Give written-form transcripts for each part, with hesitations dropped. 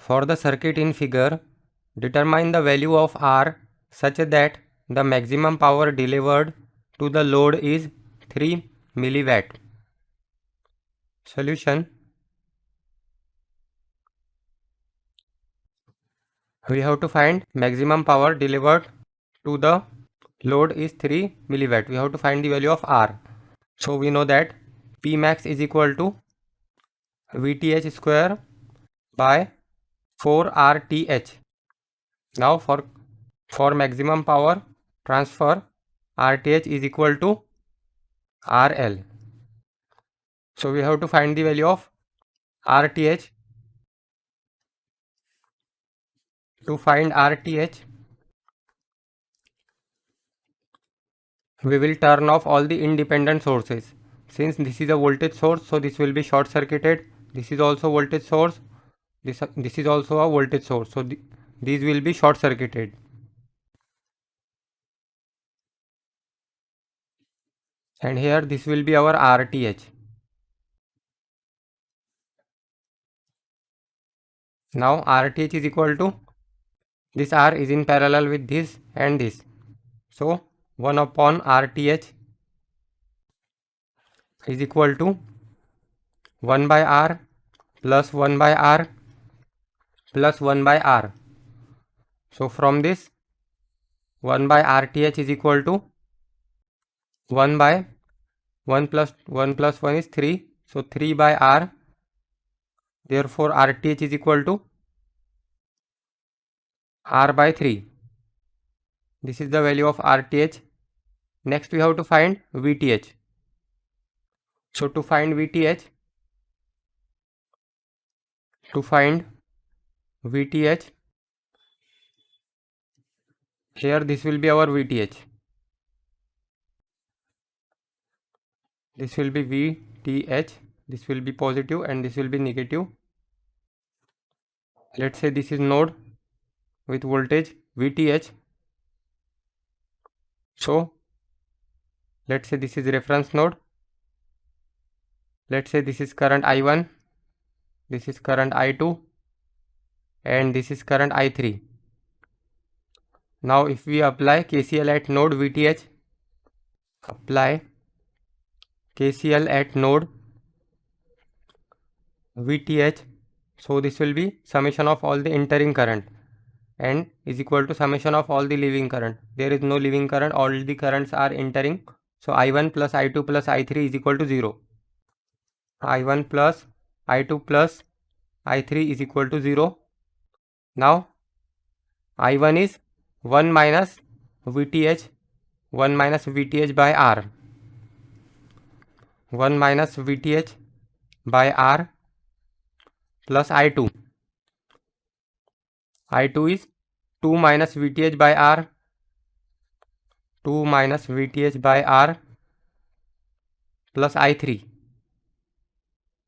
For the circuit in figure, determine the value of R such that the maximum power delivered to the load is 3 milliwatt. Solution. We have to find maximum power delivered to the load is 3 milliwatt. We have to find the value of R. So we know that P max is equal to VTH square by 4 RTH. Now for maximum power transfer, RTH is equal to RL. So we have to find the value of RTH. To find RTH, we will turn off all the independent sources. Since this is a voltage source, so this will be short circuited. This is also voltage source. This is also a voltage source. So these will be short circuited. And here this will be our RTH. Now RTH is equal to, this R is in parallel with this and this. So 1 upon RTH is equal to 1 by R plus 1 by R plus 1 by R. So from this 1 by RTH is equal to 1 by 1 plus 1 plus 1 is 3. So 3 by R. Therefore RTH is equal to R by 3. This is the value of RTH. Next we have to find VTH. So to find VTH, here this will be our VTH. This will be VTH. This will be positive and this will be negative. Let's say this is node with voltage VTH. So let's say this is reference node. Let's say this is current I1, this is current I2 and this is current I3. Now if we apply KCL at node VTH, apply KCL at node VTH, so this will be summation of all the entering current and is equal to summation of all the leaving current. There is no leaving current, all the currents are entering. So I1 plus I2 plus I3 is equal to 0. I1 plus I2 plus I3 is equal to 0. Now I1 is 1 minus VTH, 1 minus VTH by R. 1 minus VTH by R plus I2. I2 is 2 minus VTH by R. 2 minus VTH by R plus I3.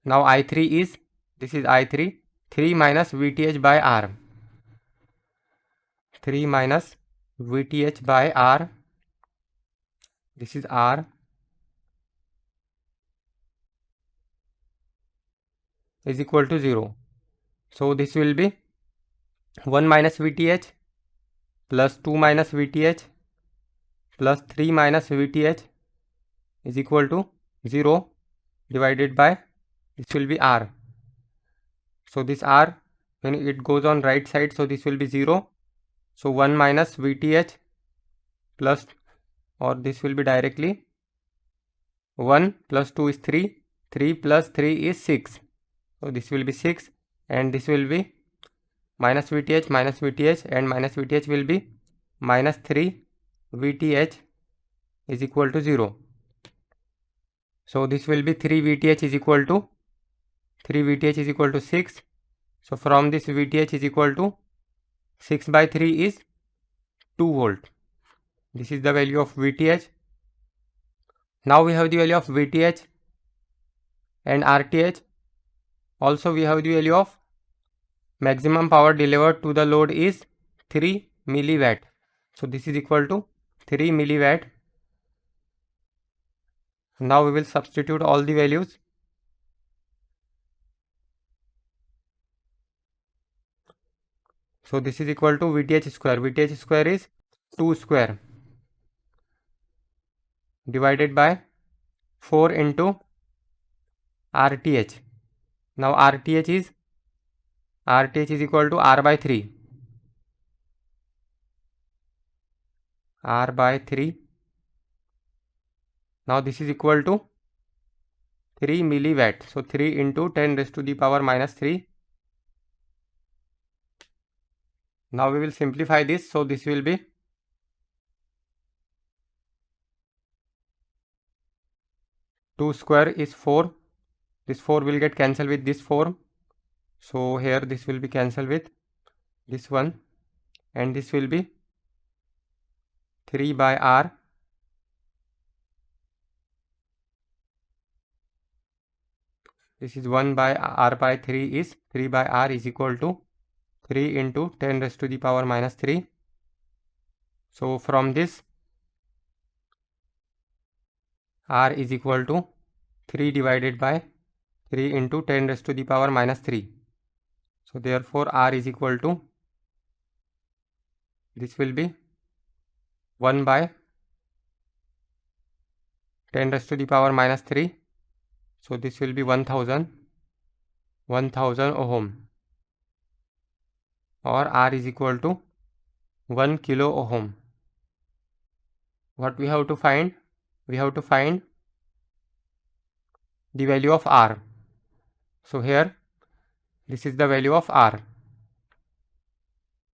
Now I3 is, this is I3, 3 minus VTH by R. 3 minus VTH by R. This is R. Is equal to 0. So this will be 1 minus VTH plus 2 minus VTH plus 3 minus VTH is equal to 0 divided by, this will be R. So this R, when it goes on right side, so this will be 0. So 1 minus VTH plus, or this will be directly 1 plus 2 is 3, 3 plus 3 is 6. So this will be 6 and this will be minus VTH and minus VTH will be minus 3 VTH is equal to 0. So this will be 3 VTH is equal to 6. So from this VTH is equal to 6 by 3 is 2 volt. This is the value of VTH. Now we have the value of VTH and RTH. Also we have the value of maximum power delivered to the load is 3 milliwatt. So this is equal to 3 milliwatt. Now we will substitute all the values. So this is equal to VTH square. VTH square is 2 square divided by 4 into RTH. Now RTH is equal to R by 3. R by 3. Now this is equal to 3 milliwatt. So 3 into 10 raised to the power minus 3. Now we will simplify this. So this will be 2 square is 4. This 4 will get cancelled with this 4. So here this will be cancelled with this one. And this will be 3 by R. This is 1 by R by 3 is 3 by R is equal to 3 into 10 raised to the power minus 3. So from this R is equal to 3 divided by 3 into 10 raised to the power minus 3. So therefore R is equal to, this will be 1 by 10 raised to the power minus 3. So this will be 1000 ohm, or R is equal to 1 kilo ohm. What we have to find? We have to find the value of R. So here this is the value of R.